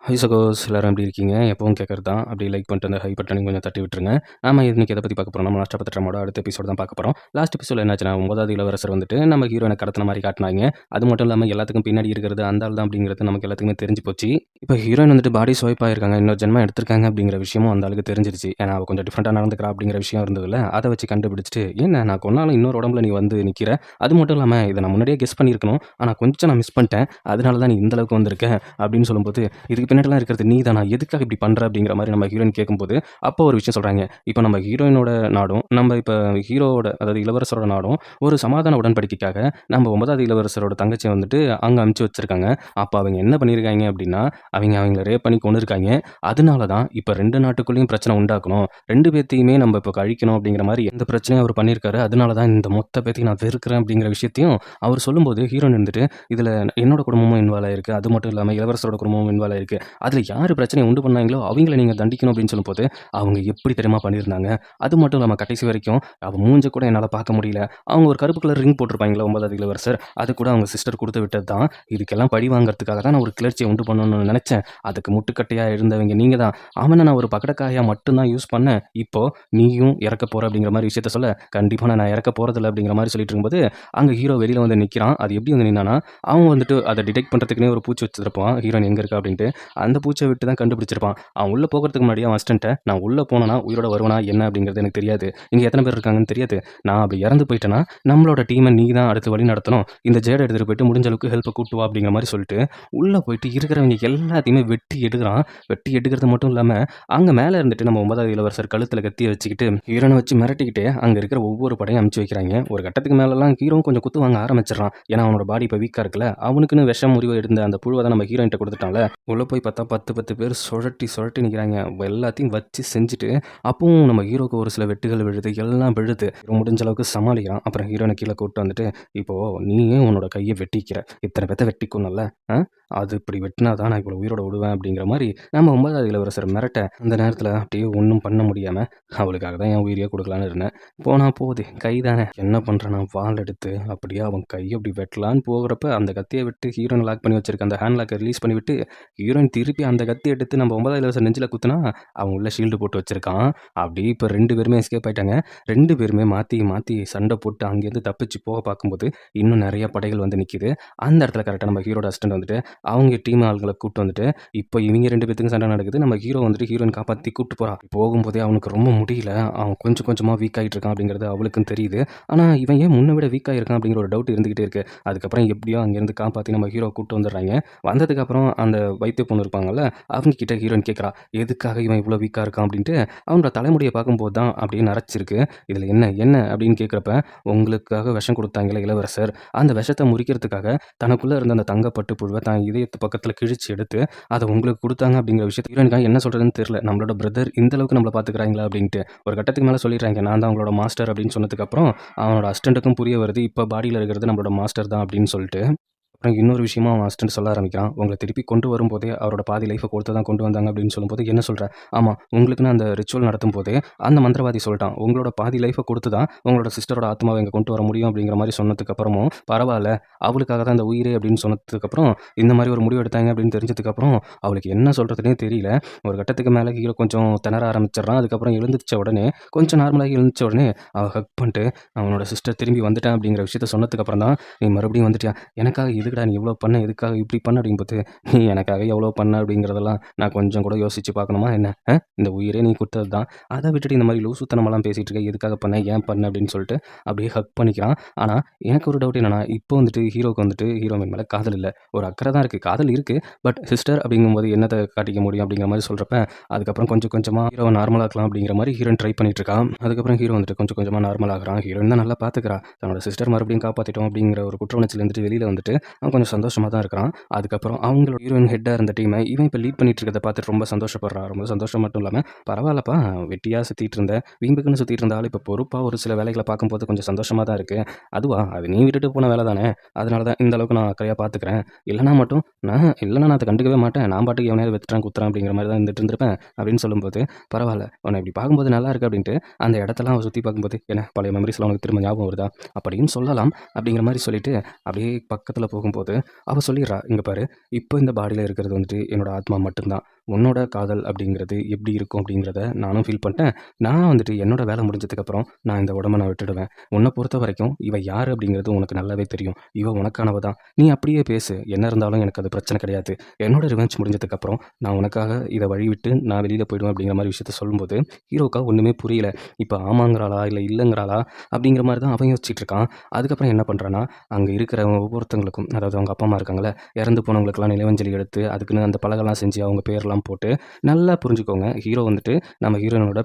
High சகோஸ் எல்லாரும் எப்படி இருக்கீங்க? எப்பவும் கேட்கறது தான். அப்படியே லைக் பண்ணிட்டு அந்த ஹை பட்டனையும் கொஞ்சம் தட்டி விட்டுருங்க. நாம இன்னைக்கு எத பத்தி பார்க்க போறோம்னா, நம்ம லாஸ்ட் பத்திரமோட அடுத்த எபிசோட் தான் பார்க்க போறோம். லாஸ்ட் எபிசோட்ல என்னாச்சுன்னா, 9வது இளவரசர் வந்துட்டு நம்ம ஹீரோயின கடத்தின மாரி காட்டுனாங்க. அது மட்டும் இல்லாம எல்லாத்துக்கும் பின்னாடி இருக்கிறது அந்த ஆள் தான் அப்படிங்கிறது நமக்கு எல்லாத்துக்குமே தெரிஞ்சு போச்சு. இப்போ ஹீரோயின் வந்துட்டு பாடி ஸ்வைப் ஆயிருக்காங்க. இன்னொரு ஜென்மம் எடுத்திருக்காங்க அப்படிங்கிற விஷயமும் அந்த ஆளுக்கு தெரிஞ்சிருச்சு. ஏன்னா அவ கொஞ்சம் டிஃப்ரெண்டா நடந்துக்கிறா அப்படிங்கிற விஷயம் இருந்ததுல்ல. அத வச்சு கண்டுபிடிச்சுட்டு, "என்ன நான் கொன்னாலும் இன்னொரு உடம்புல நீ வந்து நிக்கிற. அது மட்டும் இல்லாம இத நான் முன்னாடியே கெஸ் பண்ணியிருக்கணும். ஆனா கொஞ்சம் நான் மிஸ் பண்ணிட்டேன். அதனால தான் நீ இந்த அளவுக்கு வந்திருக்க." அப்படின்னு சொல்லும்போது, "இதுக்கு பின்னாடிலாம் இருக்கிறது நீ தானா? எதுக்காக இப்படி பண்ற?" அப்படிங்கிற மாரி நம்ம ஹீரோயின் கேட்கும்போது, அப்போ ஒரு விஷயம் சொல்றாங்க. இப்ப நம்ம ஹீரோயினோட நாடும், நம்ம இப்ப ஹீரோவோட அதாவது இளவரசரோட நாடும் ஒரு சமாதான உடன்படிக்கைக்காக நம்ம 9வது இளவரசரோட தங்கச்சிய வந்துட்டு அங்க அனுப்பிச்சு வச்சிருக்காங்க. அப்ப அவங்க என்ன பண்ணியிருக்காங்க அப்படின்னா, அவங்கள ரேப் பண்ணி கொன்னுருக்காங்க. அதனால தான் இப்ப 2 நாட்டுக்குள்ளேயும் பிரச்சனை உண்டாக்கணும். 2 பேத்தையுமே நம்ம இப்ப அழிக்கணும் அப்படிங்கிற மாரி எந்த பிரச்சனையும் அவர் பண்ணியிருக்காரு. அதனால தான் இந்த மொத்த பேத்தையும் நான் வெறுக்கிறேன் அப்படிங்கிற விஷயத்தையும் அவர் சொல்லும்போது, ஹீரோயின் இருந்துட்டு, "இதுல என்னோட குடும்பமும் இன்வால்வ் ஆயிருக்கு. அது மட்டும் இல்லாம இளவரசரோட குடும்பமும் இன்வால்வ் ஆயிருக்கு. அதில யாரு பிரச்சனைய உண்டு பண்ணாங்களோ, அவங்கள நீங்க தண்டிக்கணும்." அப்படின்னு சொல்லும்போது, அவங்க எப்படி தெரியுமா பண்ணியிருந்தாங்க? அது மட்டும் இல்லாம கடைசி வரைக்கும் அவ மூஞ்ச கூட என்னால பார்க்க முடியல. அவங்க ஒரு கருப்பு கலர் ரிங் போட்டிருப்பாங்கல்ல 9வது இளவரசர், அது கூட அவங்க சிஸ்டர் குடுத்து விட்டது தான். இதுக்கெல்லாம் பழி வாங்குறதுக்காக தான் நான் ஒரு கிளர்ச்சிய உண்டு பண்ணணும்னு நெனச்சேன். அதுக்கு முட்டுக்கட்டையா இருந்தவங்க நீங்க தான். அவன நான் ஒரு பகடைக்காயா மட்டும் தான் யூஸ் பண்ணேன். இப்போ நீயும் இறக்க போற அப்படிங்கிற மாரி விஷயத்த சொல்ல, கண்டிப்பா நான் இறக்க போறதில்ல அப்படிங்கிற மாரி சொல்லிட்டு இருக்கும்போது, அங்க ஹீரோ வெளியில வந்து நிக்கிறான். அது எப்படி வந்து நின்னான்னா, அவன் வந்துட்டு அத டிடெக்ட் பண்றதுக்குன்னே ஒரு பூச்சி வச்சிருப்பான். ஹீரோயின் எங்க இருக்கா அப்படின்ட்டு. அந்த பூச்ச விட்டு தான் கண்டுபிடிச்சிருப்பான். அவன் உள்ள போகறதுக்கு முன்னாடி அவன் அசிஸ்டன்ட்ட, "நான் உள்ள போனேனா உயிரோட வருவனா என்ன அப்படிங்கிறது எனக்கு தெரியாது. இங்க எத்தன பேர் இருக்காங்கன்னு தெரியாது. நான் அப்படி இறந்து போயிட்டேன்னா, நம்மளோட டீம நீ தான் அடுத்து வழி நடத்தணும். இந்த ஜேட எடுத்துட்டு போயிட்டு முடிஞ்ச அளவுக்கு ஹெல்ப்ப கூட்டு வா." அப்படிங்கிற மாரி சொல்லிட்டு, உள்ள போயிட்டு இருக்கிறவங்க எல்லாத்தையுமே வெட்டி எடுக்குறான். வெட்டி எடுக்கிறது மட்டும் இல்லாம, அங்க மேல இருந்துட்டு நம்ம 9வது இளவரசர் கழுத்துல கத்திய வச்சுக்கிட்டு, ஹீரோயின வச்சு மிரட்டிக்கிட்டு, அங்க இருக்கிற ஒவ்வொரு படையும் அனுப்பிச்சு வைக்கிறாங்க. ஒரு கட்டத்துக்கு மேலலாம் ஹீரோவும் கொஞ்சம் குத்து வாங்க ஆரம்பிச்சுடுறான். ஏன்னா அவனோட பாடி இப்ப வீக்கா இருக்குல்ல. அவனுக்குன்னு விஷம் முறிவு இருந்த அந்த புழுவ தான் நம்ம ஹீரோயின்ட்ட குடுத்துட்டான்ல. உள்ள போய் பார்த்தா 10 பேர் சுழட்டி சுழட்டி நிக்கிறாங்க. எல்லாத்தையும் வச்சு செஞ்சுட்டு, அப்பவும் நம்ம ஹீரோக்கு ஒரு சில வெட்டுகள் விழுது. எல்லாம் விழுது. ஹீரோ முடிஞ்ச அளவுக்கு சமாளிக்கிறான். அப்புறம் ஹீரோயின கீழ கூட்டு வந்துட்டு, "இப்போ நீயே உன்னோட கைய வெட்டிக்கிற. இத்தன பேத்த வெட்டி கொன்னல்ல. அ அது இப்படி வெட்டினா தான் நான் இவ்வளோ உயிரோட விடுவேன்." அப்படிங்கிற மாரி நம்ம 9வது இளவரசர் மிரட்ட, அந்த நேரத்துல அப்படியே ஒண்ணும் பண்ண முடியாம, அவளுக்காக தான் என் உயிரையே குடுக்கலான்னு இருந்தேன். போனா போகுது. கை தானே. என்ன பண்றேன்னா, வாள் எடுத்து அப்படியே அவன் கைய அப்படி வெட்டலான்னு போகுறப்ப, அந்த கத்திய விட்டு ஹீரோயின் லாக் பண்ணி வச்சிருக்க அந்த ஹேண்ட் லாக்க ரிலீஸ் பண்ணிவிட்டு, ஹீரோயின் திருப்பி அந்த கத்திய எடுத்து நம்ம 9வது இளவரசர் நெஞ்சில குத்துனா, அவன் உள்ள ஷீல்டு போட்டு வச்சிருக்கான். அப்படியே இப்ப 2 பேருமே எஸ்கேப் ஆயிட்டாங்க. 2 பேருமே மாத்தி மாத்தி சண்டை போட்டு அங்கேருந்து தப்பிச்சு போக பார்க்கும்போது, இன்னும் நெறைய படைகள் வந்து நிக்குது. அந்த இடத்துல கரெக்ட்டா நம்ம ஹீரோட அசிஸ்டன்ட் வந்துட்டு, அவங்க டீம் ஆள்கள கூட்டு வந்துட்டு, இப்போ இவங்க 2 பேத்துக்கும் சண்டை நடக்குது. நம்ம ஹீரோ வந்துட்டு ஹீரோயின் காப்பாத்தி கூட்டு போறான். போகும்போதே அவனுக்கு ரொம்ப முடியல. அவன் கொஞ்சம் கொஞ்சமா வீக் ஆயிட்டு இருக்கான் அப்படிங்கிறது அவளுக்கும் தெரியுது. ஆனா, இவன் ஏன் முன்ன விட வீக் ஆயிருக்கான் அப்படிங்கிற ஒரு டவுட் இருந்துகிட்டே இருக்கு. அதுக்கப்புறம் எப்படியோ அங்கேருந்து காப்பாத்தி நம்ம ஹீரோவ கூட்டு வந்துடுறாங்க. வந்ததுக்கப்புறம் அந்த வைத்திய பொண்ணு இருப்பாங்கல்ல, அவங்க கிட்ட ஹீரோயின் கேட்கிறா, "எதுக்காக இவன் இவ்வளோ வீக்கா இருக்கான்?" அப்படின்ட்டு. அவனோட தலைமுடிய பார்க்கும்போது தான் அப்படியே நரைச்சிருக்கு. "இதுல என்ன என்ன?" அப்படின்னு கேட்கிறப்ப, "உங்களுக்காக விஷம் குடுத்தாங்கல்ல இளவரசர், அந்த விஷத்த முறிக்கிறதுக்காக தனக்குள்ள இருந்த அந்த தங்க பட்டு புழுவ தான் இதயத்து பக்கத்துல கிழிச்சு எடுத்து, அத உங்களுக்கு குடுத்தாங்க." அப்படிங்கிற விஷயத்த ஹீரோயினுக்காக என்ன சொல்றதுன்னு தெரியல. நம்மளோட பிரதர் இந்த அளவுக்கு நம்மள பார்த்துக்கிறாங்களா அப்படின்ட்டு. ஒரு கட்டத்துக்கு மேல சொல்லிடுறாங்க, "நான் தான் உங்களோட மாஸ்டர்." அப்படின்னு சொன்னதுக்கப்புறம், அவனோட அசிஸ்டன்ட்டுக்கும் புரிய வருது, இப்ப பாடியில இருக்கிறது நம்மளோட மாஸ்டர் தான் அப்படின்னு சொல்லிட்டு. அப்புறம் இன்னொரு விஷயமும் அவன் அசிஸ்டன்ட் சொல்ல ஆரம்பிக்கிறான். "உங்கள திருப்பி கொண்டு வரும்போதே அவரோட பாதி லைஃப கொடுத்து தான் கொண்டு வந்தாங்க." அப்படின்னு சொல்லும்போது, "என்ன சொல்ற?" "ஆமா, உங்களுக்குன்னு அந்த ரிச்சுவல் நடத்தும்போதே அந்த மந்திரவாதி சொல்ட்டான். உங்களோட பாதி லைஃப கொடுத்து தான் உங்களோட சிஸ்டரோட ஆத்மாவ இங்க கொண்டு வர முடியும்." அப்படிங்கிற மாரி சொன்னதுக்கப்புறமும், "பரவால்ல, அவளுக்காக தான் இந்த உயிரே." அப்படின்னு சொன்னதுக்கப்புறம், இந்த மாரி ஒரு முடிவு எடுத்தாங்க அப்படின்னு தெரிஞ்சதுக்கப்புறம், அவளுக்கு என்ன சொல்றதுன்னே தெரியல. ஒரு கட்டத்துக்கு மேல ஹீரோ கொஞ்சம் திணற ஆரம்பிச்சுடுறான். அதுக்கப்புறம் எழுந்திரிச்ச உடனே, கொஞ்சம் நார்மலாகி எழுந்திரிச்ச உடனே, அவ ஹக் பண்ணிட்டு, "அவனோட சிஸ்டர் திரும்பி வந்துட்டேன்." அப்படிங்கிற விஷயத்த சொன்னதுக்கப்புறம் தான், "நீ மறுபடியும் வந்துட்டியா? எனக்காக எதுக்குடா நீ இவ்வளோ பண்ண? எதுக்காக இப்படி பண்ண?" அப்படிங்கும்போது, "நீ எனக்காக எவ்வளோ பண்ண அப்படிங்கிறதெல்லாம் நான் கொஞ்சம் கூட யோசிச்சு பார்க்கணுமா என்ன? இந்த உயிரே நீ குடுத்தது தான். அத விட்டுட்டு இந்த மாரி லூசுத்தனமாலாம் பேசிட்டு இருக்க. எதுக்காக பண்ண? ஏன் பண்ண?" அப்படின்னு சொல்லிட்டு அப்படியே ஹக் பண்ணிக்கிறான். ஆனா, எனக்கு ஒரு டவுட் என்னன்னா, இப்போ வந்துட்டு ஹீரோவுக்கு வந்துட்டு ஹீரோயின் மேல காதல் இல்ல. ஒரு அக்கறை தான் இருக்கு. காதல் இருக்கு. பட் சிஸ்டர் அப்படிங்கும்போது என்னத்த காட்டிக்க முடியும் அப்படிங்கிற மாரி சொல்றப்ப, அதுக்கப்புறம் கொஞ்சம் கொஞ்சமா ஹீரோவ நார்மல் ஆக்கலாம் அப்படிங்கிற மாரி ஹீரோயின் ட்ரை பண்ணிட்டு இருக்கா. அதுக்கப்புறம் ஹீரோ வந்துட்டு கொஞ்சம் கொஞ்சமா நார்மல் ஆகுறான். ஹீரோயின் தான் நல்லா பார்த்துக்கிறா. தன்னோட சிஸ்டர் மறுபடியும் காப்பாத்திட்டோம் அப்படிங்கிற ஒரு குற்ற உணர்ச்சியில இருந்துட்டு வெளியில வந்துட்டு அவன் கொஞ்சம் சந்தோஷமா தான் இருக்கிறான். அதுக்கப்புறம் அவங்களோட ஹீரோயின் ஹெட்டா இருந்த டீம இவன் இப்ப லீட் பண்ணிட்டு இருக்கிறத பார்த்துட்டு ரொம்ப சந்தோஷப்படுறான். ரொம்ப சந்தோஷம் மட்டும் இல்லாம, "பரவால்லப்பா, வெட்டியா சுத்திட்டு இருந்த, வீம்புக்குன்னு சுத்திட்டு இருந்த ஆளு இப்ப பொறுப்பா ஒரு சில வேலைகள பார்க்கும்போது கொஞ்சம் சந்தோஷமா தான் இருக்கு. அதுவா? அது நீ விட்டுட்டு போன வேல தானே. அதனால தான் இந்த அளவுக்கு நான் அக்கறையா பார்த்துக்கிறேன். இல்லன்னா நான் அத கண்டுக்கவே மாட்டேன். நான் பாட்டுக்கு எவனையாவது வெட்டுறேன், குத்துறேன் அப்படிங்கிற மாரி தான் இருந்துட்டு இருந்திருப்பேன்." அப்படின்னு சொல்லும்போது, "பரவால்ல, உன்ன இப்படி பார்க்கும்போது நல்லா இருக்கு." அப்படின்ட்டு அந்த இடத்தெல்லாம் அவ சுத்தி பார்க்கும்போது, "என்ன பழைய மெமரீஸ்லாம் உனக்கு திரும்ப ஞாபகம் வருதா?" அப்படின்னு சொல்லலாம். அப்படிங்கிற மாரி சொல்லிட்டு, அப்படியே பக்கத்துல போகும்போது போகும்போது அவள் சொல்லிடுறா, இங்கே பாரு, இப்போ இந்த பாடியில் இருக்கிறது வந்துட்டு என்னோட ஆத்மா மட்டும்தான். உன்னோட காதல் அப்படிங்கிறது எப்படி இருக்கும் அப்படிங்கிறத நானும் ஃபீல் பண்ணிட்டேன். நான் வந்துட்டு என்னோட வேலை முடிஞ்சதுக்கப்புறம் நான் இந்த உடம்ப நான் விட்டுடுவேன். உன்னை பொறுத்த வரைக்கும் இவ யார் அப்படிங்கிறது உனக்கு நல்லாவே தெரியும். இவ உனக்கானவ தான். நீ அப்படியே பேசு. என்ன இருந்தாலும் எனக்கு அது பிரச்சனை கிடையாது. என்னோட ரிவெஞ்ச் முடிஞ்சதுக்கப்புறம் நான் உனக்காக இதை வழிவிட்டு நான் வெளியில் போயிடுவேன் அப்படிங்கிற மாதிரி விஷயத்த சொல்லும்போது ஹீரோக்கா ஒன்றுமே புரியல. இப்போ ஆமாங்கிறாளா இல்லை இல்லைங்கிறாளா அப்படிங்கிற மாதிரி தான் அவன் யோசிச்சுட்டு இருக்கான். அதுக்கப்புறம் என்ன பண்ணுறான்னா, அங்கே இருக்கிற ஒவ்வொருத்தங்களுக்கும், அதாவது அவங்க அப்பா அம்மா இருக்காங்களே, இறந்து போனவங்களுக்கெல்லாம் நினைவஞ்சலி எடுத்து அதுக்குன்னு அந்த பலகெல்லாம் செஞ்சு அவங்க பேர்லாம் போட்டு, நல்லா புரிஞ்சுக்கோங்க, ஹீரோ வந்துட்டு நம்ம ஹீரோயினோட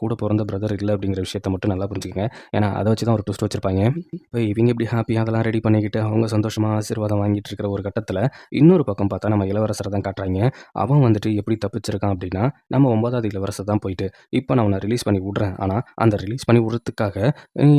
கூட பிறந்த பிரதர் இல்லை அப்படிங்கிற விஷயத்த மட்டும் நல்லா புரிஞ்சுக்கங்க. ஏன்னா அதை வச்சு தான் ஒரு ட்விஸ்ட் வச்சிருப்பாங்க. இப்போ இவங்க இப்படி ஹாப்பியாக அதெல்லாம் ரெடி பண்ணிக்கிட்டு அவங்க சந்தோஷமாக ஆசீர்வாதம் வாங்கிட்டு இருக்கிற ஒரு கட்டத்தில் இன்னொரு பக்கம் பார்த்தா நம்ம இளவரசரை தான் காட்டுறாங்க. அவன் வந்துட்டு எப்படி தப்பிச்சிருக்கான் அப்படின்னா, நம்ம 9வது இளவரசர் தான் போயிட்டு இப்போ நான் உன்னை ரிலீஸ் பண்ணி விட்றேன். ஆனால் அந்த ரிலீஸ் பண்ணி விடுறதுக்காக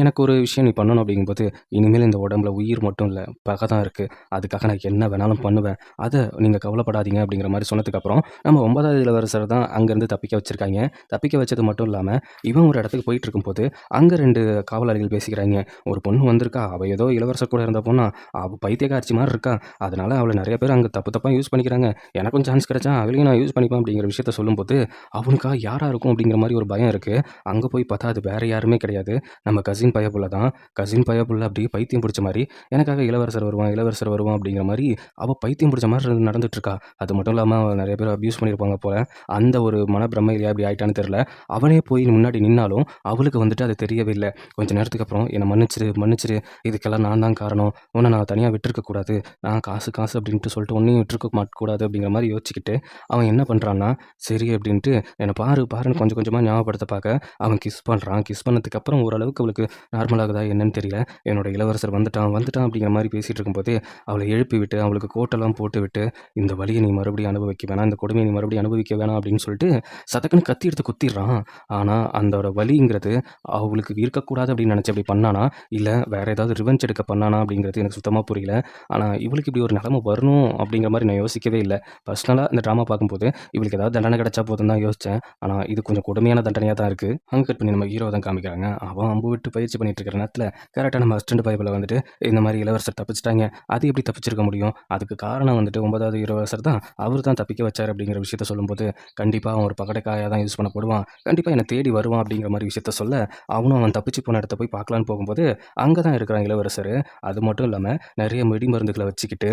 எனக்கு ஒரு விஷயம் நீ பண்ணணும் அப்படிங்கும்போது, இனிமேல் இந்த உடம்புல உயிர் மட்டும் இல்லை, பகை தான் இருக்குது. அதுக்காக நான் என்ன வேணாலும் பண்ணுவேன். அதை நீங்கள் கவலைப்படாதீங்க அப்படிங்கிற மாதிரி சொன்னதுக்கப்புறம் நம்ம 9வது இளவரசர் தான் அங்கேருந்து தப்பிக்க வச்சுருக்காங்க. தப்பிக்க வச்சது மட்டும் இல்லாமல் இவன் ஒரு இடத்துக்கு போயிட்டு இருக்கும்போது அங்கே 2 காவலாளிகள் பேசிக்கிறாங்க. ஒரு பொண்ணு வந்திருக்கா, அவள் ஏதோ இளவரசர் கூட இருந்த பொண்ணா, அவள் பைத்தியக்காரச்சி மாதிரி இருக்கா, அதனால அவளை நிறைய பேர் அங்கே தப்பு தப்பாக யூஸ் பண்ணிக்கிறாங்க. எனக்கும் சான்ஸ் கிடைச்சா அவளையும் நான் யூஸ் பண்ணிப்பேன் அப்படிங்கிற விஷயத்த சொல்லும்போது அவனுக்கா யாராக இருக்கும் அப்படிங்கிற மாதிரி ஒரு பயம் இருக்குது. அங்கே போய் பார்த்தா அது வேறு யாருமே கிடையாது, நம்ம கசின் பயப்புள்ள தான். கசின் பயப்புள்ள அப்படியே பைத்தியம் பிடிச்ச மாதிரி எனக்காக இளவரசர் வருவான் இளவரசர் வருவான் அப்படிங்கிற மாதிரி அவள் பைத்தியம் பிடிச்ச மாதிரி நடந்துட்டு இருக்கா. அது மட்டும் இல்லாமல் அவள் நிறைய பேர் அப்யூஸ் பண்ணியிருப்பாங்க போல. அந்த ஒரு மனப்பிரமையிலே அப்படி ஆயிட்டான்னு தெரியல. அவனே போய் முன்னாடி நின்னாலும் அவளுக்கு வந்துட்டு அது தெரியவே இல்லை. கொஞ்ச நேரத்துக்கு அப்புறம் என்னை மன்னிச்சிரு மன்னிச்சிரு, இதுக்கெல்லாம் நான் தான் காரணம், உன்னை நான் தனியாக விட்டுருக்க கூடாது, நான் காசு காசு அப்படின்ட்டு சொல்லிட்டு ஒன்றையும் விட்டுருக்க மாட்டக்கூடாது அப்படிங்கிற மாதிரி யோசிச்சுக்கிட்டு அவன் என்ன பண்ணுறான்னா, சரி அப்படின்ட்டு என்னை பாரு பாருன்னு கொஞ்சம் கொஞ்சமாக ஞாபகப்படுத்த பார்க்க அவன் கிஸ் பண்ணுறான். கிஸ் பண்ணதுக்கப்புறம் ஓரளவுக்கு அவளுக்கு நார்மலாகுதா என்னன்னு தெரியல. என்னோட இளவரசர் வந்துட்டான் வந்துட்டான் அப்படிங்கிற மாதிரி பேசிகிட்டு இருக்கும்போது அவளை எழுப்பி விட்டு அவளுக்கு கோட்டெல்லாம் போட்டு விட்டு, இந்த வலியை நீ மறுபடியும் அனுபவிக்க வேணாம், இந்த கொடுமையை நீ மறுபடியும் அனுபவிக்க வேணாம் அப்படின்னு சொல்லிட்டு சதக்குன்னு கத்தி எடுத்து குத்திடுறான். ஆனால் அந்தோட வலிங்கிறது அவளுக்கு இருக்கக்கூடாது அப்படின்னு நினச்சி அப்படி பண்ணானா, இல்லை வேறு ஏதாவது ரிவெஞ்ச் எடுக்க பண்ணானா அப்படிங்கிறது எனக்கு சுத்தமாக புரியல. ஆனால் இவளுக்கு இப்படி ஒரு நிலைமை வரணும் அப்படிங்கிற மாதிரி நான் யோசிக்கவே இல்லை. பர்சனலாக இந்த ட்ராமா பார்க்கும்போது இவளுக்கு ஏதாவது தண்டனை கிடைச்சா போதும் தான் யோசித்தேன். ஆனால் இது கொஞ்சம் கொடுமையான தண்டனையாக தான் இருக்குது. அங்கே கட் பண்ணி நம்ம ஹீரோ தான் காமிக்கிறாங்க. அவன் அம்பு விட்டு பயிற்சி பண்ணிட்டு இருக்கிற நேரத்தில் கரெக்டாக நம்ம அசிஸ்டன்ட் பைபிளில் வந்துட்டு இந்த மாதிரி இளவரசர் தப்பிச்சிட்டாங்க, அது எப்படி தப்பிச்சிருக்க முடியும், அதுக்கு காரணம் வந்துட்டு 9வது இளவரசர் தான், அவர் தான் தப்பிக்க வச்சார் அப்படிங்கிற விஷயத்த சொல்லும்போது கண்டிப்பாக அவன் ஒரு பகடைக்காயாக தான் யூஸ் பண்ணப்படுவான், கண்டிப்பாக என்னை தேடி வருவான் அப்படிங்கிற மாதிரி விஷயத்த சொல்ல அவனும் அவன் தப்பிச்சு போன இடத்த போய் பார்க்கலான்னு போகும்போது அங்கே தான் இருக்கிறான் இளவரசர். அது மட்டும் இல்லாமல் நிறைய வெடி மருந்துகளை வச்சுக்கிட்டு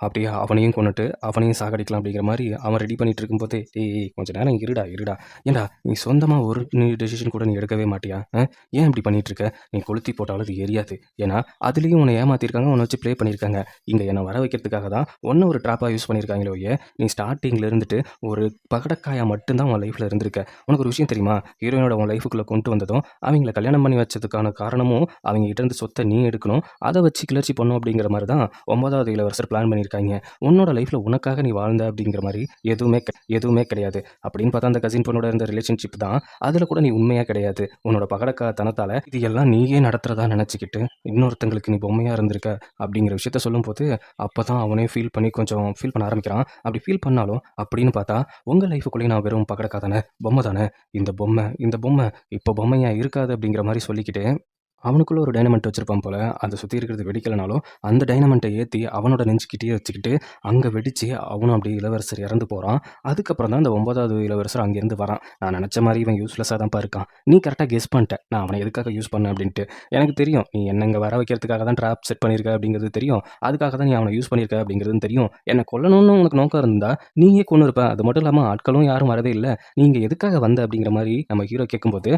அப்படியே அவனையும் கொன்னுட்டு அவனையும் சாகடிக்கலாம் அப்படிங்கிற மாதிரி அவன் ரெடி பண்ணிட்டு இருக்கும்போதே, ஏய் கொஞ்ச நேரம் இருடா இருடா, ஏண்டா நீ சொந்தமாக ஒரு நீ டெசிஷன் கூட நீ எடுக்கவே மாட்டியா? ஏன் இப்படி பண்ணிட்டு இருக்க? நீ கொளுத்தி போட்டாலும் அது எரியாது. ஏன்னா அதுலேயும் உன்னை ஏமாத்திருக்காங்க, உன்னை வச்சு ப்ளே பண்ணியிருக்காங்க. இங்கே என்னை வர வைக்கிறதுக்காக தான் ஒன்று ஒரு ட்ராப்பாக யூஸ் பண்ணியிருக்காங்களே ஒழிய நீ ஸ்டார்டிங்கில் இருந்துட்டு ஒரு பகடக்காயாக மட்டும்தான் உன் லைஃப்பில் இருந்திருக்க. உனக்கு ஒரு விஷயம் தெரியுமா? ஹீரோயினோட உன் லைஃபுக்குள்ளே கொண்டு வந்ததும் அவங்கள கல்யாணம் பண்ணி வச்சதுக்கான காரணமும் அவங்க கிட்ட இருந்து சொத்தை நீ எடுக்கணும், அதை வச்சு கிளர்ச்சி பண்ணும் அப்படிங்கிற மாதிரி தான் 9வது இளவரசர் பிளான் பண்ணியிருக்காங்க. உன்னோட லைஃப்ல உனக்காக நீ வாழ்ந்த அப்படிங்கிற மாதிரி எதுவுமே கிடையாது. அப்படின்னு பார்த்தா அந்த கசின் பொண்ணோட இருந்த ரிலேஷன்ஷிப் தான், அதில் கூட நீ உண்மையாக கிடையாது. உன்னோட பகடக்காத்தனத்தால் இது எல்லாம் நீயே நடத்துறதா நினச்சிக்கிட்டு இன்னொருத்தங்களுக்கு நீ பொம்மையாக இருந்திருக்க அப்படிங்கிற விஷயத்த சொல்லும்போது அப்போ தான் அவனே கொஞ்சம் ஃபீல் பண்ண ஆரம்பிக்கிறான். அப்படி ஃபீல் பண்ணாலும் அப்படின்னு பார்த்தா உங்கள் லைஃபுக்குள்ளேயே நான் வெறும் பகடக்கா தானே, பொம்மை தானே, இந்த பொம்மை இப்போ பொம்மையாக இருக்காது அப்படிங்கிற மாதிரி சொல்லிக்கிட்டு அவனுக்குள்ள ஒரு டைனமெண்ட் வச்சிருப்பான் போல. அதை சுற்றி இருக்கிறது வெடிக்கலைனாலும் அந்த டைனமெண்ட்டை ஏற்றி அவனோட நெஞ்சுக்கிட்டே வச்சுக்கிட்டு அங்கே வெடித்து அவனும் அப்படியே இளவரசர் இறந்து போகிறான். அதுக்கப்புறம் தான் அந்த 9வது இளவரசர் அங்கேருந்து வரான். நான் நினச்ச மாதிரி இவன் யூஸ்லெஸ்ஸாக தான்ப்பா இருக்கான், நீ கரெக்டாக கெஸ் பண்ணிட்ட நான் அவனை எதுக்காக யூஸ் பண்ணேன் அப்படின்ட்டு. எனக்கு தெரியும் நீ என்ன இங்கே வர வைக்கிறதுக்காக தான் ட்ராப் செட் பண்ணியிருக்க அப்படிங்கிறது தெரியும், அதுக்காக தான் நீ அவனை யூஸ் பண்ணியிருக்க அப்படிங்கிறதும் தெரியும். என்னை கொல்லணும்னு உனக்கு நோக்கம் இருந்தால் நீயே கொண்டு இருப்ப. அது மட்டும் இல்லாமல் ஆட்களும் யாரும் வரவே இல்லை, நீங்கள் எதுக்காக வந்த அப்படிங்கிற மாதிரி நம்ம ஹீரோ கேட்கும்போது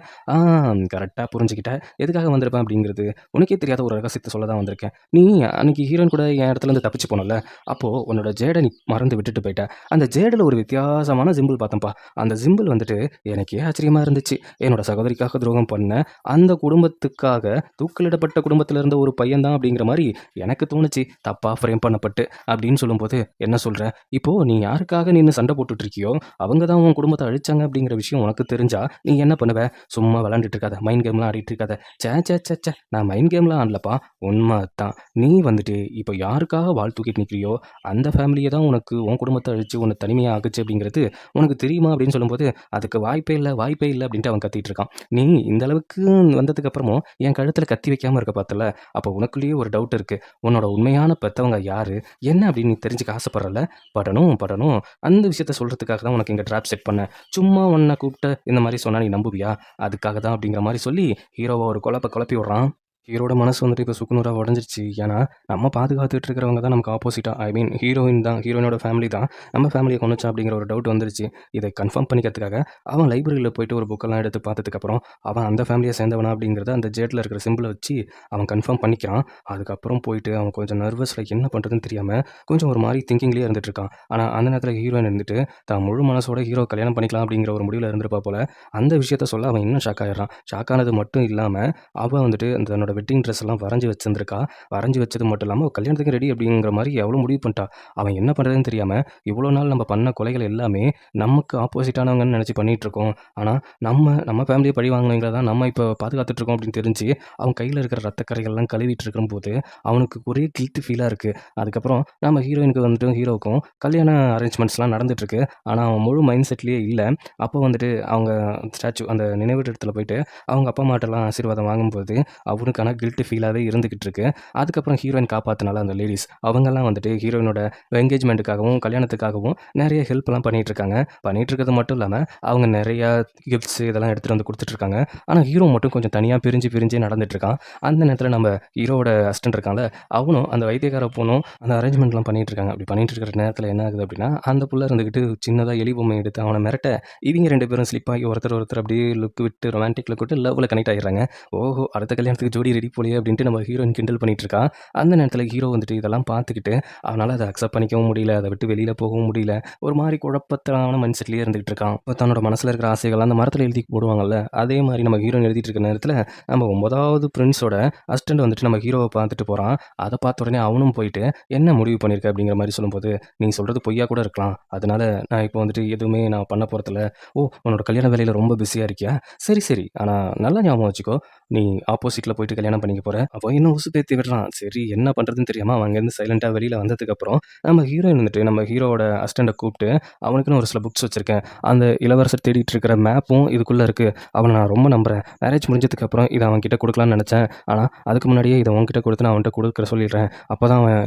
கரெக்டாக புரிஞ்சுக்கிட்ட எதுக்காக வந்திருப்பேன் அப்படிங்கிறது உனக்கே தெரியாத ஒரு ரகசியத்தை சொல்ல தான் வந்திருக்கேன். நீ அன்னைக்கு ஹீரோயின் கூட என் இடத்துல இருந்து தப்பிச்சு போனல, அப்போது உன்னோட ஜேடை நீ மறந்து விட்டுட்டு போயிட்ட. அந்த ஜேடில் ஒரு வித்தியாசமான சிம்பிள் பார்த்தேன்ப்பா. அந்த சிம்பிள் வந்துட்டு எனக்கே ஆச்சரியமாக இருந்துச்சு. என்னோட சகோதரிக்காக துரோகம் பண்ண அந்த குடும்பத்துக்காக தூக்கிலிடப்பட்ட குடும்பத்தில் இருந்த ஒரு பையன் தான் அப்படிங்கிற மாதிரி எனக்கு தோணுச்சு, தப்பாக ஃப்ரேம் பண்ணப்பட்டு அப்படின்னு சொல்லும்போது என்ன சொல்கிற? இப்போது நீ யாருக்காக நின்று சண்டை போட்டுட்டு இருக்கியோ அவங்க தான் உன் குடும்பத்தை அழிச்சாங்க அப்படிங்கிற விஷயம் உனக்கு தெரிஞ்சா நீ என்ன பண்ணுவ? சும்மா விளாண்டுட்டு இருக்காத, மைண்ட் கேம்லாம் ஆடிட்டு இருக்காத. சே சே ச்சே! நான் மைண்ட் கேம்லாம் ஆடலப்பா. உண்ம அதான். நீ வந்துட்டு இப்போ யாருக்காக வால் தூக்கிட்டு நிக்கிறியோ, அந்த ஃபேமிலிய தான் உனக்கு உன் குடும்பத்த அழிச்சு உன்ன தனிமையா ஆக்குச்சு அப்படிங்கிறது உனக்கு தெரியுமா? அப்படின்னு சொல்லும்போது, அதுக்கு வாய்ப்பே இல்ல, வாய்ப்பே இல்ல அப்படின்ட்டு அவன் கத்திட்டு இருக்கான். நீ இந்த அளவுக்கு வந்ததுக்கு அப்புறமும் என் கழுத்துல கத்தி வைக்காம இருக்க பார்த்தல்ல, அப்போ உனக்குள்ளேயே ஒரு டவுட் இருக்கு. உன்னோட உண்மையான பெத்தவங்க யாரு? என்ன அப்படின்னு நீ தெரிஞ்சுக்க ஆசைப்படுறல்ல? படணும். அந்த விஷயத்த சொல்றதுக்காக தான் உனக்கு இங்க ட்ராப் செட் பண்ணேன். சும்மா உன்ன கூப்பிட்டு இந்த மாரி சொன்னா நீ நம்புவியா? அதுக்காக தான் அப்படிங்கிற மாரி சொல்லி ஹீரோவ ஒரு குழப்பி விடுறான். ஹீரோட மனசு வந்துட்டு இப்போ சுக்குநூறா உடைஞ்சிருச்சு. ஏன்னா, நம்ம பாதுகாத்துட்டு இருக்கிறவங்க தான் நமக்கு ஆப்போசிட்டா ஐ மீன் ஹீரோயின் தான் ஹீரோயினோட ஃபேமிலி தான் நம்ம ஃபேமிலிய கொன்னுச்சா அப்படிங்கிற ஒரு டவுட் வந்துருச்சு. இதை கன்ஃபார்ம் பண்ணிக்கிறதுக்காக அவன் லைப்ரரியில போயிட்டு ஒரு புக்கெல்லாம் எடுத்து பார்த்ததுக்கப்புறம், அவன் அந்த ஃபேமிலிய சேர்ந்தவனா அப்படிங்கிறத அந்த ஜேட்ல இருக்கிற சிம்பிள வச்சு அவன் கன்ஃபார்ம் பண்ணிக்கிறான். அதுக்கப்புறம் போயிட்டு அவன் கொஞ்சம் நர்வஸ்ல என்ன பண்றதுன்னு தெரியாம கொஞ்சம் ஒரு மாரி திங்கிங்லேயே இருந்துட்டு இருக்கான். ஆனா, அந்த நேரத்தில ஹீரோயின் இருந்துட்டு தான் முழு மனசோட ஹீரோ கல்யாணம் பண்ணிக்கலாம் அப்படிங்கிற ஒரு முடிவுல இருந்திருப்பா போல. அந்த விஷயத்த சொல்ல அவன் இன்னும் ஷாக் ஆயிடுறான். ஷாக் ஆனது மட்டும் இல்லாம, அவ வந்துட்டு தன்னோட வெட்டிங் ட்ரெஸ் எல்லாம் வரைஞ்சு வச்சிருந்திருக்கா. வரைஞ்சு வச்சது மட்டும் இல்லாம, கல்யாணத்துக்கு ரெடி அப்படிங்கிற மாரி அவளும் முடிவு பண்ணிட்டா. அவன் என்ன பண்றதுன்னு தெரியாம, இவ்வளோ நாள் நம்ம பண்ண கொலைகள் எல்லாமே நமக்கு ஆப்போசிட்டானவங்கன்னு நெனச்சு பண்ணிட்டு இருக்கோம். ஆனா, நம்ம ஃபேமிலிய பழி வாங்குனவங்கள தான் நம்ம இப்போ பாதுகாத்துட்டு இருக்கோம் அப்படின்னு தெரிஞ்சு, அவன் கையில இருக்கிற ரத்த கறைகள்லாம் கழுவிட்டு இருக்கும்போது, அவனுக்கு ஒரே கில்ட்டி ஃபீலா இருக்கு. அதுக்கப்புறம் நம்ம ஹீரோயினுக்கு வந்துட்டு ஹீரோவுக்கும் கல்யாண அரேஞ்ச்மெண்ட்ஸ்லாம் நடந்துட்டு இருக்கு. ஆனா, அவன் முழு மைண்ட் செட்லயே இல்ல. அப்போ வந்துட்டு அவங்க ஸ்டாச்சு அந்த நினைவிடத்துல போயிட்டு அவங்க அப்பா அம்மாட்டலாம் ஆசீர்வாதம் வாங்கும்போது, அவனுக்கான கில்ட்டி ஃபீலாவே இருந்துகிட்டு இருக்கு. அதுக்கப்புறம் ஹீரோயின் காப்பாத்துனால அந்த லேடீஸ், அவங்கலாம் வந்துட்டு ஹீரோயினோட என்கேஜ்மெண்ட்டுக்காகவும், கல்யாணத்துக்காகவும் நெறைய ஹெல்ப்லாம் பண்ணிட்டு இருக்காங்க. பண்ணிட்டு இருக்கிறது மட்டும் இல்லாம, அவங்க நெறையா கிஃப்ட்ஸ் இதெல்லாம் எடுத்துட்டு வந்து குடுத்துட்டு இருக்காங்க. ஆனா, ஹீரோ மட்டும் கொஞ்சம் தனியா பிரிஞ்சே நடந்துட்டு இருக்கான். அந்த நேரத்துல நம்ம ஹீரோவோட அசிஸ்டன்ட் இருக்கான்ல, அவனும் அந்த வைத்தியக்கார பொண்ணும் அந்த அரேஞ்ச்மெண்ட்லாம் பண்ணிட்டு இருக்காங்க. அப்படி பண்ணிட்டு இருக்கிற நேரத்துல என்ன ஆகுது அப்படின்னா, அந்த புள்ள இருந்துகிட்டு சின்னதா எலி பொம்மை எடுத்து அவன மிரட்ட, இவங்க 2 பேரும் ஸ்லிப் ஆகி ஒருத்தர் அப்படியே லுக் விட்டு ரொமான்டிக் லுக் விட்டு லவ்ல கனெக்ட் ஆயிடுறாங்க. ஓஹோ! அடுத்த கல்யாணத்துக்கு ஜோடி ரெடி போலயே அப்படின்ட்டு நம்ம ஹீரோயின் கிண்டல் பண்ணிட்டு இருக்கா. அந்த நேரத்துல ஹீரோ வந்துட்டு இதெல்லாம் பார்த்துக்கிட்டு, அவனால அத அக்செப்ட் பண்ணிக்கவும் முடியல. அத விட்டு வெளியில போகவும் முடியல. ஒரு மாரி குழப்பத்திலான மைண்ட் செட்லயே இருந்துகிட்டு இருக்கான். அப்ப தன்னோட மனசுல இருக்கிற ஆசைகள் அந்த மரத்துல எழுதி போடுவாங்கல்ல, அதே மாரி நம்ம ஹீரோயின் எழுதிட்டு இருக்க நேரத்துல, நம்ம 9வது பிரின்ஸோட அசிஸ்டன்ட் வந்துட்டு நம்ம ஹீரோவ பார்த்துட்டு போறான். அத பார்த்த உடனே அவனும் போயிட்டு, "என்ன முடிவு பண்ணியிருக்க?" அப்படிங்கிற மாரி சொல்லும்போது, "நீ சொல்றது பொய்யா கூட இருக்கலாம். அதனால நான் இப்போ வந்துட்டு எதுவுமே நான் பண்ண போறதில்ல. ஓ! உன்னோட கல்யாண வேலையில ரொம்ப பிஸியா இருக்கியா? சரி. ஆனா நல்லா ஞாபகம் வச்சுக்கோ. நீ ஆப்போசிட்ல போயிட்டு கல்யாணம் பண்ணிக்க போற." அவன் இன்னும் உசுப்பேத்தி விடுறான். சரி என்ன பண்றதுன்னு தெரியாம அவன் அங்கேருந்து சைலன்ட்டா வெளியில வந்ததுக்கப்புறம், நம்ம ஹீரோயின் வந்துட்டு நம்ம ஹீரோவோட அசிஸ்டண்ட்ட கூப்பிட்டு, "அவனுக்குன்னு ஒரு சில புக்ஸ் வச்சிருக்கேன். அந்த இளவரசர் தேடிட்டு இருக்கிற மேப்பும் இதுக்குள்ள இருக்கு. அவன நான் ரொம்ப நம்புறேன். மேரேஜ் முடிஞ்சதுக்கப்புறம் இத அவன்கிட்ட குடுக்கலாம்னு நெனச்சேன். ஆனா, அதுக்கு முன்னாடியே இத உன்கிட்ட குடுத்து நான் அவன்ட்ட குடுக்க சொல்லிடுறேன். அப்பதான் அவன்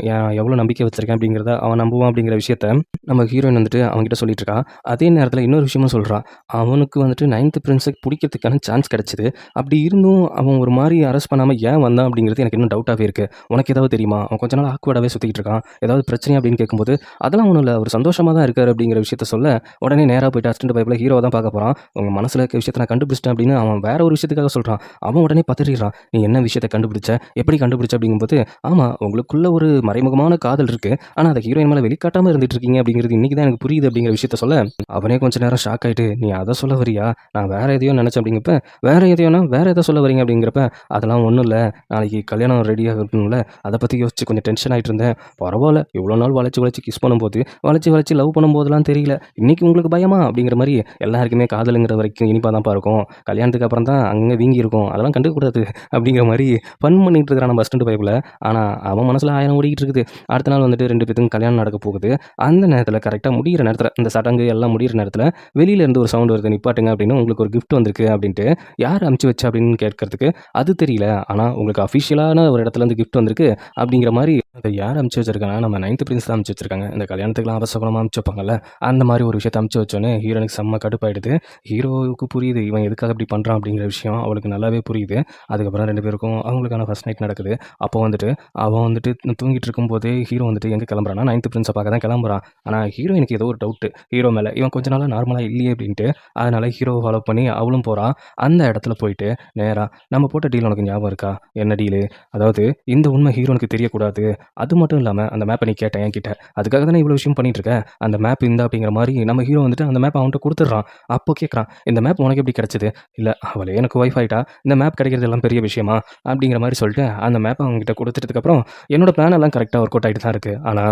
எவ்வளோ நம்பிக்கை வச்சிருக்கேன் அப்படிங்கிறத அவன் நம்புவான்." அப்படிங்கிற விஷயத்த நம்ம ஹீரோயின் வந்துட்டு அவன்கிட்ட சொல்லிட்டு இருக்கா. அதே நேரத்தில இன்னொரு விஷயமும் சொல்றா. அவனுக்கு வந்துட்டு 9த் பிரின்ஸ புடிக்கிறதுக்கான சான்ஸ் கிடைச்சது. அப்படி இருந்தும் அவன் ஒரு மாரி அரெஸ்ட் பண்ணாம ஏன் வந்தான் அப்படிங்கிறது எனக்கு இன்னும் டவுட்டாவே இருக்கு. உனக்கு ஏதாவது தெரியுமா? அவன் கொஞ்ச நாள் ஆக்வர்டாவே சுத்திக்கிட்டு இருக்கான். ஏதாவது பிரச்சனையா அப்படின்னு கேட்கும்போது, அதெல்லாம் ஒண்ணும் இல்ல. அவரு சந்தோஷமா தான் இருக்காரு அப்படிங்கிற விஷயத்த சொல்ல, உடனே நேரா போயிட்டு அசிஸ்டன்ட் பைப்ல ஹீரோவ தான் பார்க்க போறான். உங்க மனசுல இருக்க விஷயத்த நான் கண்டுபிடிச்சிட்டேன் அப்படின்னு அவன் வேற ஒரு விஷயத்துக்காக சொல்றான். அவன் உடனே பதறிடுறான். நீ என்ன விஷயத்த கண்டுபிடிச்ச? எப்படி கண்டுபிடிச்ச? அப்படிங்கும்போது, ஆமா உங்களுக்குள்ள ஒரு மறைமுகமான காதல் இருக்கு. ஆனா அத ஹீரோயின் மேல வெளிக்காட்டாம இருந்துட்டு இருக்கீங்க அப்படிங்கிறது இன்னைக்கு தான் எனக்கு புரியுது அப்படிங்கிற விஷயத்த சொல்ல, அவனே கொஞ்ச நேரம் ஷாக் ஆயிட்டு, நீ அத சொல்ல வரியா? நான் வேற எதையோ நெனச்சேன் அப்படிங்கிறப்ப, வேற எதையோன்னா வேற எத சொல்ல வரீங்க அப்படிங்கிறப்ப, அதெல்லாம் ஒண்ணும் இல்ல. நாளைக்கு கல்யாணம் ரெடியா இருக்கணும்ல. அத பத்தி யோசிச்சு கொஞ்சம் டென்ஷன் ஆயிட்டு இருந்தேன். பரவால்ல இவ்வளோ நாள் வளைச்சு கிஸ் பண்ணும்போது, வளைச்சு லவ் பண்ணும்போதெல்லாம் தெரியல. இன்னைக்கு உங்களுக்கு பயமா? அப்படிங்கிற மாரி எல்லாருக்குமே காதலுங்கிற வரைக்கும் இனிப்பா தான்ப்பா இருக்கும். கல்யாணத்துக்கு அப்புறம் தான் அங்கங்க வீங்கி இருக்கும். அதெல்லாம் கண்டுக்க கூடாது அப்படிங்கிற மாரி ஃபன் பண்ணிட்டு இருக்கிறான் நம்ம அசிஸ்டன்ட் பைப்ல. ஆனா அவன் மனசுல 1000 ஓடிக்கிட்டு இருக்குது. அடுத்த நாள் வந்துட்டு 2 பேத்துக்கும் கல்யாணம் நடக்க போகுது. அந்த நேரத்துல கரெக்ட்டா முடியிற நேரத்துல, இந்த சடங்கு எல்லாம் முடியிற நேரத்துல, வெளியில இருந்து ஒரு சவுண்ட் வருது. நிப்பாட்டுங்க அப்படின்னு உங்களுக்கு ஒரு கிஃப்ட் வந்திருக்கு அப்படின்ட்டு, யார் அனுப்பிச்சு வச்சா அப்படின்னு கேட்கறதுக்கு, அது தெரியல. ஆனா உங்களுக்கு அஃபிஷியலான ஒரு இடத்துல இருந்து கிஃப்ட் வந்திருக்கு அப்படிங்கிற மாரி, அத யார் அனுப்பிச்சு வச்சிருக்காங்கன்னா, நம்ம 9த் பிரின்ஸ் தான் அனுப்பிச்சு வச்சிருக்காங்க. இந்த கல்யாணத்துக்குலாம் அபசகுனமா அனுப்பிச்சு வைப்பாங்கல்ல, அந்த மாரி ஒரு விஷயத்த அனுப்பிச்சு வச்சோனே ஹீரோனுக்கு செம்ம கடுப்பாயிடுது. ஹீரோவுக்கு புரியுது இவன் எதுக்காக இப்படி பண்றான் அப்படிங்கிற விஷயம் அவளுக்கு நல்லாவே புரியுது. அதுக்கப்புறம் 2 பேருக்கும் அவங்களுக்கான ஃபர்ஸ்ட் நைட் நடக்குது. அப்போ வந்துட்டு அவன் வந்துட்டு தூங்கிட்டு இருக்கும்போதே ஹீரோ வந்துட்டு எங்க கிளம்புறான்னா, 9த் பிரின்ஸ பார்க்க தான் கிளம்புறான். ஆனா ஹீரோயினுக்கு ஏதோ ஒரு டவுட்டு ஹீரோ மேல. இவன் கொஞ்ச நாளா நார்மலா இல்லையே அப்படின்ட்டு. அதனால ஹீரோவ ஃபாலோ பண்ணி அவளும் போறா. அந்த இடத்துல போயிட்டு நேரா நம்ம போட்ட டீல் உனக்கு ஞாபகம் இருக்கா? என்ன டீலு? அதாவது இந்த உண்மை ஹீரோனுக்கு தெரியக்கூடாது. அது மட்டும் இல்லாம அந்த மேப்ப நீ கேட்ட என்கிட்ட. அதுக்காக தானே இவ்வளோ விஷயம் பண்ணிட்டு இருக்க. அந்த மேப் இந்தா அப்படிங்கிற மாரி நம்ம ஹீரோ வந்துட்டு அந்த மேப்ப அவன்ட்ட குடுத்துடுறான். அப்போ கேட்குறான், இந்த மேப் உனக்கு எப்படி கிடைச்சது? இல்ல அவளே எனக்கு ஒய்ஃப் ஆயிட்டா. இந்த மேப் கிடைக்கிறது எல்லாம் பெரிய விஷயமா? அப்படிங்கிற மாரி சொல்லிட்டு அந்த மேப்ப அவன்கிட்ட குடுத்துட்டதுக்கப்புறம், என்னோட பிளான் எல்லாம் கரெக்ட்டா ஒர்க் அவுட் ஆயிட்டு தான் இருக்கு. ஆனா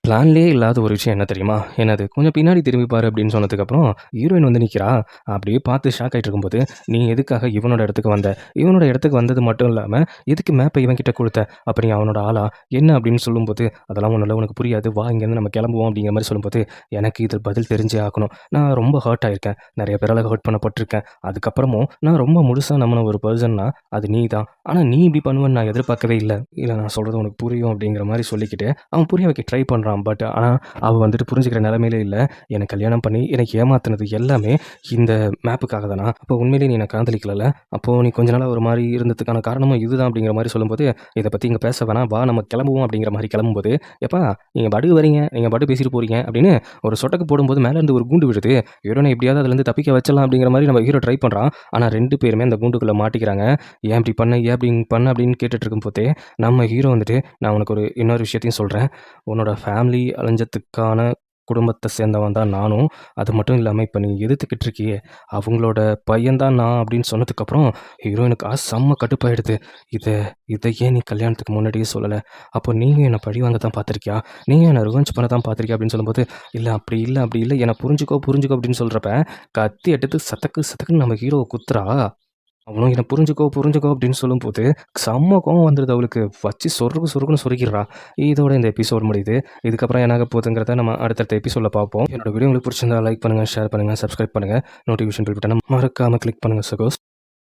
பிளான்லயே இல்லாத ஒரு விஷயம் என்ன தெரியுமா? என்னது? கொஞ்சம் பின்னாடி திரும்பி பாரு அப்படின்னு சொன்னதுக்கப்புறம், ஹீரோயின் வந்து நிக்கிறா. அப்படியே பார்த்து ஷாக் ஆயிட்டு இருக்கும்போது, நீ எதுக்காக இவனோட இடத்துக்கு வந்த? இவனோட இடத்துக்கு வந்தது மட்டும் இல்லாமல் எதுக்கு மேப்பை இவன் கிட்ட கொடுத்த, அப்போ நீ அவனோட ஆளா என்ன அப்படின்னு சொல்லும்போது, அதெல்லாம் ஒன்றும் இல்லை, உனக்கு புரியாது, வா இங்கேருந்து நம்ம கிளம்புவோம் அப்படிங்கிற மாதிரி சொல்லும்போது, எனக்கு இது பதில் தெரிஞ்சே ஆகணும். நான் ரொம்ப ஹர்ட் ஆயிருக்கேன், நிறைய பேரால் ஹர்ட் பண்ணப்பட்டிருக்கேன். அதுக்கப்புறமும் நான் ரொம்ப முழுசாக நம்பின ஒரு பர்சன்னா அது நீ தான். ஆனால் நீ இப்படி பண்ணுவேன்னு நான் எதிர்பார்க்கவே இல்லை. இல்லை, நான் சொல்கிறது உனக்கு புரியும் அப்படிங்கிற மாதிரி சொல்லிக்கிட்டு அவன் புரிய வைக்க ட்ரை பண்ணுறான். பட் ஆனால் அவள் வந்துட்டு புரிஞ்சுக்கிற நிலைமையிலே இல்லை. என்னை கல்யாணம் பண்ணி எனக்கு ஏமாத்தினது எல்லாமே இந்த மேப்புக்காக தானா? அப்போ உண்மையிலேயே நீ என்னை காதலிக்கல, அப்போது நீ கொஞ்ச நாளாக ஒரு மாதிரி இருந்ததுக்கான காரணமும் இதுதான் அப்படிங்கிற மாதிரி சொல்லும்போது, இதை பற்றி இங்கே பேச வேணாம், வா நம்ம கிளம்புவோம் அப்படிங்கிற மாதிரி கிளம்பும்போது, எப்பா நீங்கள் பாட்டுக்கு வரீங்க, நீங்கள் பாட்டு பேசிட்டு போகிறீங்க அப்படின்னு ஒரு சொட்டக்கு போடும்போது மேலேருந்து ஒரு குண்டு விடுது. ஹீரோனை எப்படியாவது அதுலேருந்து தப்பிக்க வச்சலாம் அப்படிங்கிற மாதிரி நம்ம ஹீரோ ட்ரை பண்ணுறான். ஆனால் 2 பேருமே அந்த குண்டுக்குள்ளே மாட்டிக்கிறாங்க. ஏன் இப்படி பண்ண, ஏன் இப்படி பண்ண அப்படின்னு கேட்டுட்டு இருக்கும்போதே நம்ம ஹீரோ வந்துட்டு, நான் உனக்கு இன்னொரு விஷயத்தையும் சொல்கிறேன், உன்னோட ஃபேமிலி அழிஞ்சதுக்கான குடும்பத்தை சேர்ந்தவன் தான் நானும். அது மட்டும் இல்லாமல் இப்போ நீ எதிர்த்துக்கிட்டு இருக்கியே அவங்களோட பையன்தான் நான் அப்படின்னு சொன்னதுக்கப்புறம் ஹீரோயினுக்கு செம்ம கடுப்பாயிடுது. இதை இதை ஏன் நீ கல்யாணத்துக்கு முன்னாடியே சொல்லலை? அப்போ நீங்கள் என்னை பழிவாங்க தான் பார்த்துருக்கியா, நீங்கள் என்னை ரிவெஞ்ச் பண்ண தான் பார்த்துருக்கியா அப்படின்னு சொல்லும்போது, இல்லை அப்படி இல்லை அப்படி இல்லை, என்னை புரிஞ்சுக்கோ புரிஞ்சுக்கோ அப்படின்னு சொல்கிறப்ப கத்தி எடுத்து சத்தக்கு சத்தக்குன்னு நம்ம ஹீரோவை குத்துறா. அவனும் என்னை புரிஞ்சுக்கோ புரிஞ்சுக்கோ அப்படின்னு சொல்லும்போது செம்ம கோவம் வந்துடுது அவளுக்கு. வச்சு சொருக்குன்னு சொருகிடுறா. இதோட இந்த எபிசோட் முடியுது. இதுக்கப்புறம் என்ன ஆக போகுதுங்கிறத நம்ம அடுத்தடுத்த எபிசோடில் பார்ப்போம். என்னோட வீடியோ உங்களுக்கு பிடிச்சிருந்தா லைக் பண்ணுங்கள், ஷேர் பண்ணுங்கள், சப்ஸ்கிரைப் பண்ணுங்கள், நோட்டிஃபிகேஷன் பில் பட்டனை மறக்காமல் கிளிக் பண்ணுங்கள் சகோஸ்.